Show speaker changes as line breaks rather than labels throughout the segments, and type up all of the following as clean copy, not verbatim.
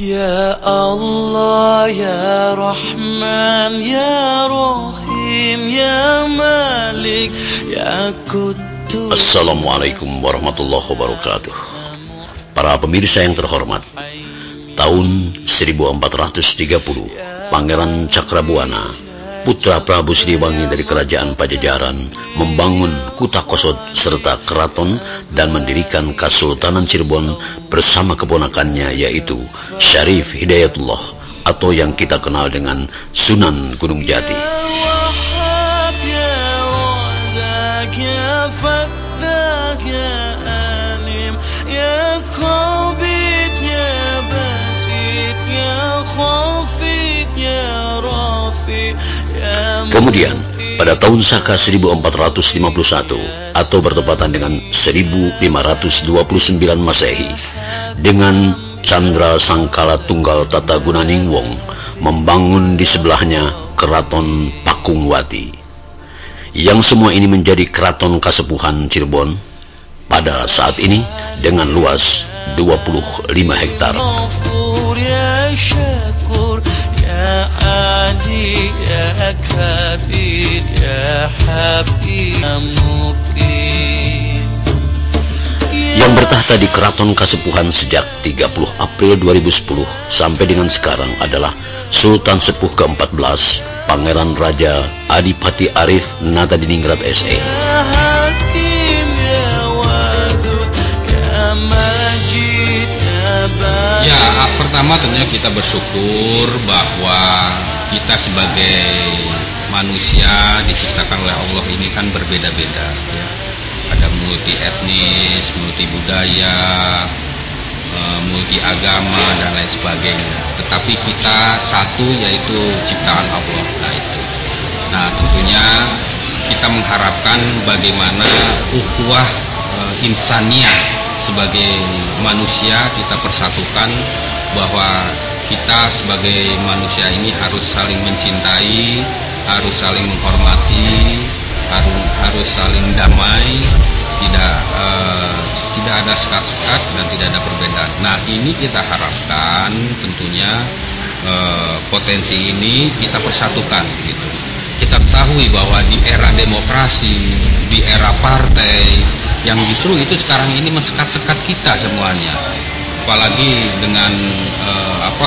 Ya Allah, Ya Rahman, Ya Rahim, Ya Malik, Ya Quddus.
Assalamualaikum warahmatullahi wabarakatuh. Para pemirsa yang terhormat, tahun 1430, Pangeran Cakrabuana, putra Prabu Siliwangi dari Kerajaan Pajajaran, membangun Kutakosot serta keraton dan mendirikan Kesultanan Cirebon bersama keponakannya, yaitu Syarif Hidayatullah atau yang kita kenal dengan Sunan Gunung Jati. Kemudian pada tahun Saka 1451 atau bertepatan dengan 1529 Masehi, dengan Chandra Sangkala Tunggal Tata Gunaningwong membangun di sebelahnya Keraton Pakungwati, yang semua ini menjadi Keraton Kasepuhan Cirebon pada saat ini dengan luas 25 hektar. Yang bertahta di Keraton Kasepuhan sejak 30 April 2010 sampai dengan sekarang adalah Sultan Sepuh ke-14 Pangeran Raja Adipati Arif Natadiningrat SE.
Ya, pertama tentunya kita bersyukur bahwa kita sebagai manusia diciptakan oleh Allah ini kan berbeda-beda, ya. Ada multi etnis, multi budaya, multi agama dan lain sebagainya. Tetapi kita satu, yaitu ciptaan Allah. Nah, tentunya kita mengharapkan bagaimana ukhuwah insaniyah sebagai manusia kita persatukan, bahwa kita sebagai manusia ini harus saling mencintai, harus saling menghormati, harus saling damai, tidak ada sekat-sekat dan tidak ada perbedaan. Nah, ini kita harapkan tentunya potensi ini kita persatukan gitu. Kita ketahui bahwa di era demokrasi, di era partai, yang justru itu sekarang ini mensekat-sekat kita semuanya. Apalagi dengan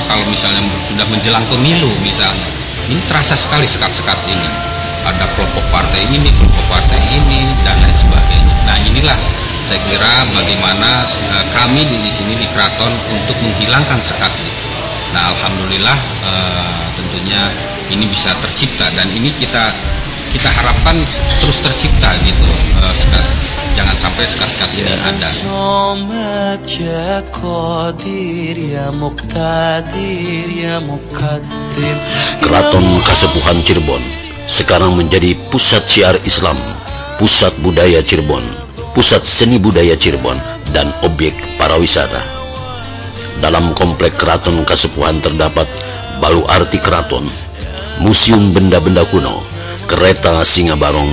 kalau misalnya sudah menjelang pemilu misalnya, ini terasa sekali sekat-sekat ini. Ada kelompok partai ini, kelompok partai ini, dan lain sebagainya. Nah, inilah saya kira bagaimana kami di sini di Keraton untuk menghilangkan sekat itu. Nah, alhamdulillah tentunya ini bisa tercipta, dan ini kita harapkan terus tercipta gitu sekat. Jangan sampai sekat-sekat ini ada.
Keraton Kasepuhan Cirebon sekarang menjadi pusat syiar Islam, pusat budaya Cirebon, pusat seni budaya Cirebon, dan objek pariwisata. Dalam komplek Keraton Kasepuhan terdapat baluarti keraton, museum benda-benda kuno, kereta Singa Barong,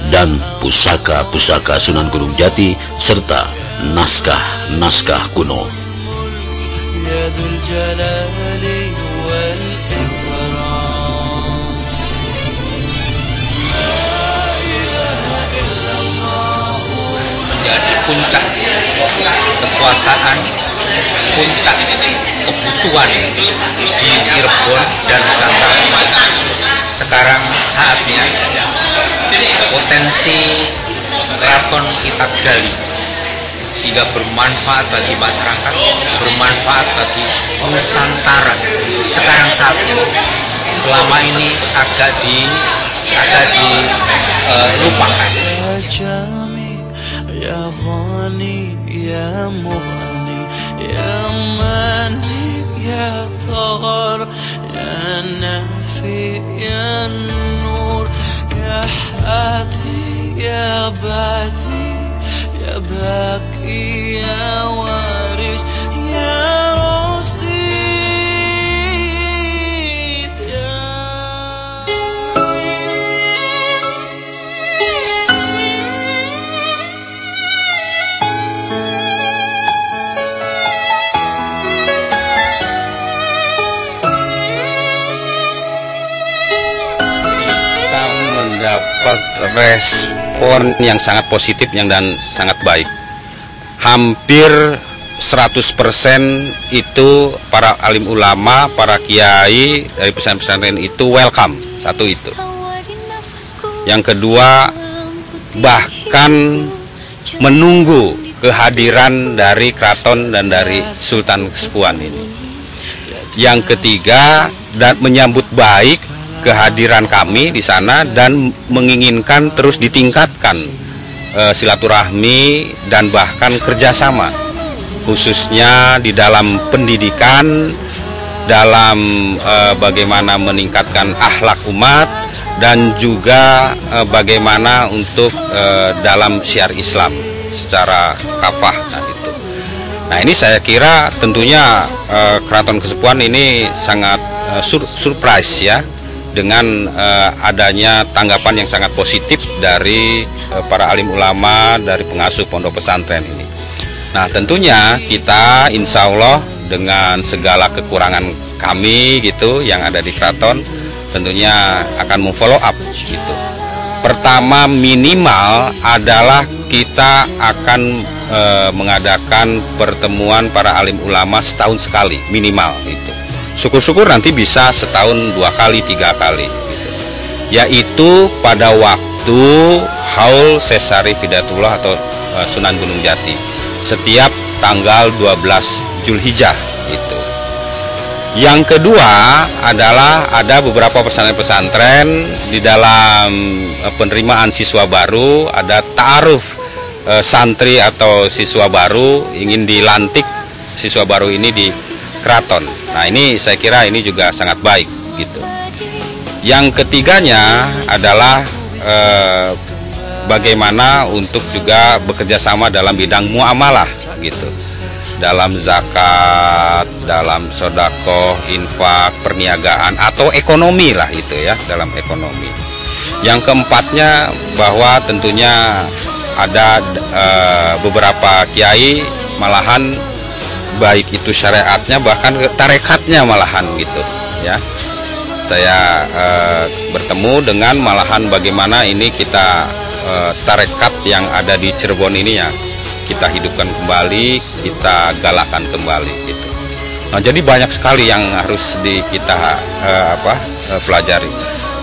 dan pusaka-pusaka Sunan Gunung Jati serta naskah-naskah kuno.
Jadi puncak kekuasaan, puncak kebutuhan di Cirebon dan Nusantara. Sekarang saatnya potensi keraton kita gali sehingga bermanfaat bagi masyarakat, bermanfaat bagi Nusantara. Sekarang saatnya, selama ini agak dilupakan.
Ya Ghani, Ya Mughni, Ya Mani, Ya Taghar, Ya Nafi, Ya Nur, Ya Hadi, Ya Badi, Ya Baki, Ya Waris, Ya Rasid, Ya
respon yang sangat positif dan sangat baik. Hampir 100% itu para alim ulama, para kiai dari pesantren itu welcome. Satu itu. Yang kedua, bahkan menunggu kehadiran dari keraton dan dari Sultan Kesepuhan ini. Yang ketiga, dan menyambut baik kehadiran kami di sana dan menginginkan terus ditingkatkan silaturahmi dan bahkan kerjasama, khususnya di dalam pendidikan, dalam bagaimana meningkatkan akhlak umat, dan juga bagaimana untuk dalam syiar Islam secara kafah. Nah ini saya kira tentunya Keraton Kesepuhan ini sangat surprise ya, dengan adanya tanggapan yang sangat positif dari para alim ulama, dari pengasuh pondok pesantren ini. Nah tentunya kita insya Allah dengan segala kekurangan kami gitu yang ada di keraton, tentunya akan memfollow up gitu. Pertama, minimal adalah kita akan mengadakan pertemuan para alim ulama setahun sekali minimal itu. Syukur-syukur nanti bisa setahun 2 kali 3 kali gitu. Yaitu pada waktu Haul Sesari Fidatullah atau Sunan Gunung Jati setiap tanggal 12 Zulhijjah itu. Yang kedua adalah ada beberapa pesantren-pesantren di dalam penerimaan siswa baru, ada ta'aruf santri atau siswa baru ingin dilantik siswa baru ini di keraton. Nah ini saya kira ini juga sangat baik gitu. Yang ketiganya adalah bagaimana untuk juga bekerja sama dalam bidang muamalah gitu, dalam zakat, dalam sedekah, infak, perniagaan atau ekonomi lah itu ya, dalam ekonomi. Yang keempatnya bahwa tentunya ada beberapa kiai malahan baik itu syariatnya bahkan tarekatnya malahan gitu ya. Saya bertemu dengan malahan bagaimana ini kita tarekat yang ada di Cirebon ini ya kita hidupkan kembali, kita galakkan kembali gitu. Nah, jadi banyak sekali yang harus kita pelajari.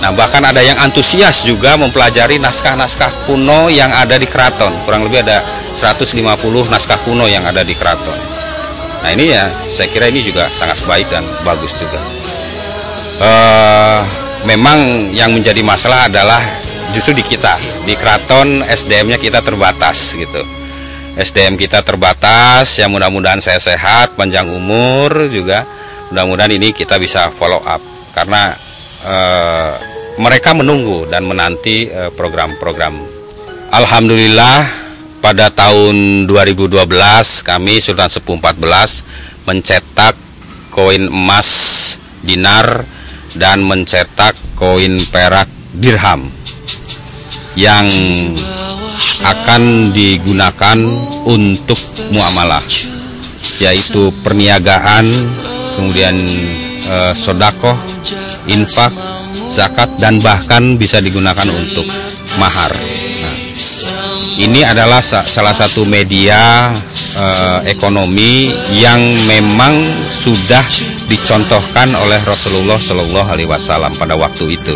Nah, bahkan ada yang antusias juga mempelajari naskah-naskah kuno yang ada di keraton. Kurang lebih ada 150 naskah kuno yang ada di keraton. Nah, ini ya saya kira ini juga sangat baik dan bagus juga. Memang yang menjadi masalah adalah justru di kita, di keraton SDM-nya kita terbatas gitu. SDM kita terbatas, ya mudah-mudahan saya sehat, panjang umur juga. Mudah-mudahan ini kita bisa follow up karena mereka menunggu dan menanti program-program. Alhamdulillah pada tahun 2012 kami Sultan Sepuh 14 mencetak koin emas dinar dan mencetak koin perak dirham yang akan digunakan untuk muamalah, yaitu perniagaan, kemudian sedekah, infak, zakat, dan bahkan bisa digunakan untuk mahar. Nah, ini adalah salah satu media ekonomi yang memang sudah dicontohkan oleh Rasulullah Shallallahu Alaihi Wasallam pada waktu itu,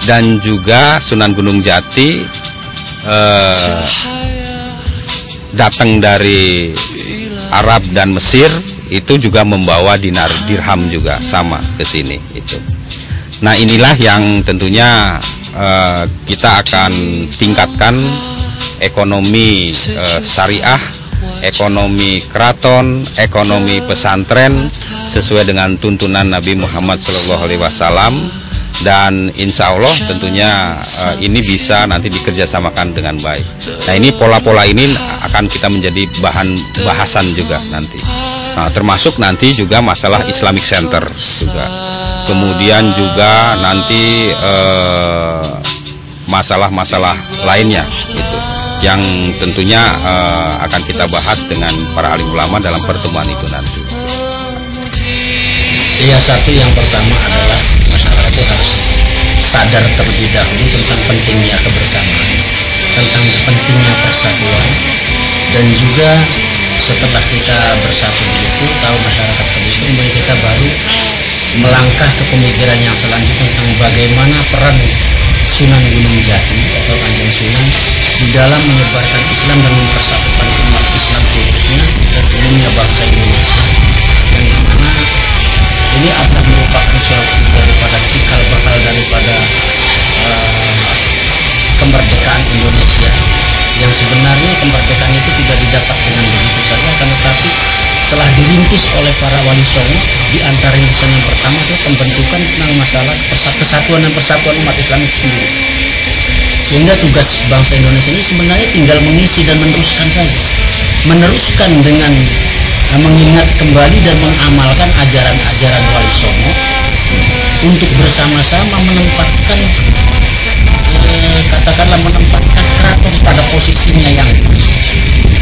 dan juga Sunan Gunung Jati datang dari Arab dan Mesir itu juga membawa dinar dirham juga sama ke sini itu. Nah inilah yang tentunya kita akan tingkatkan ekonomi syariah, ekonomi keraton, ekonomi pesantren sesuai dengan tuntunan Nabi Muhammad SAW, dan insya Allah tentunya ini bisa nanti dikerjasamakan dengan baik. Nah ini pola-pola ini akan kita menjadi bahan bahasan juga nanti. Nah, termasuk nanti juga masalah Islamic Center juga. Kemudian juga nanti masalah-masalah lainnya gitu, yang tentunya akan kita bahas dengan para alim ulama dalam pertemuan itu nanti.
Iya, satu yang pertama adalah masyarakat itu harus sadar terlebih dahulu tentang pentingnya kebersamaan, tentang pentingnya persatuan, dan juga setelah kita bersatu begitu, tahu masyarakat begitu, kemudian kita baru melangkah ke pemikiran yang selanjutnya tentang bagaimana peran Sunan Gunung Jati atau Kanjeng Sunan di dalam menyebarkan Islam dan mempersatukan umat Islam khususnya dan umumnya bangsa Indonesia, yang dimana ini akan merupakan suatu daripada cikal bakal daripada kemerdekaan Indonesia, yang sebenarnya kemerdekaan itu tidak didapat dengan begitu saja, akan tetapi telah dirintis oleh para wali songo. Di antara rintisan yang pertama itu pembentukan tentang masalah kesatuan dan persatuan umat Islam itu sendiri, sehingga tugas bangsa Indonesia ini sebenarnya tinggal mengisi dan meneruskan saja, meneruskan dengan mengingat kembali dan mengamalkan ajaran-ajaran wali songo untuk bersama-sama menempatkan katakanlah menempatkan keraton pada posisinya yang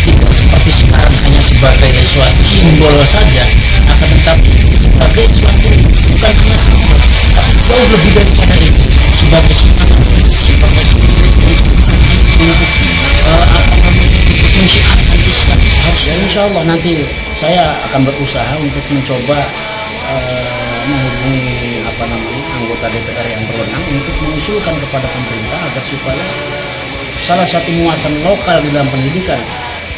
tidak seperti sekarang hanya sebagai suatu simbol saja, akan tetapi sebagai suatu bukan hanya simbol, tapi jauh lebih daripada itu, sebagai menyiarkan Islam. Harus, ya, insya Allah nanti saya akan berusaha untuk mencoba menghubungi anggota DPR yang berwenang untuk mengusulkan kepada pemerintah agar supaya salah satu muatan lokal di dalam pendidikan,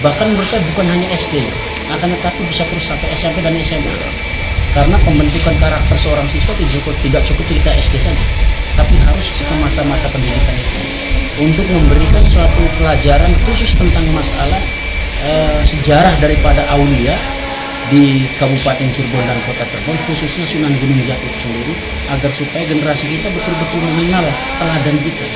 bahkan menurut saya bukan hanya SD, akan tetapi bisa terus sampai SMP dan SMA, karena pembentukan karakter seorang siswa tidak cukup kita SD saja, tapi harus ke masa-masa pendidikan itu untuk memberikan suatu pelajaran khusus tentang masalah sejarah daripada aulia di Kabupaten Cirebon dan Kota Cirebon, khususnya Sunan Gunung Jati itu sendiri, agar supaya generasi kita betul-betul mengenal teladan kita.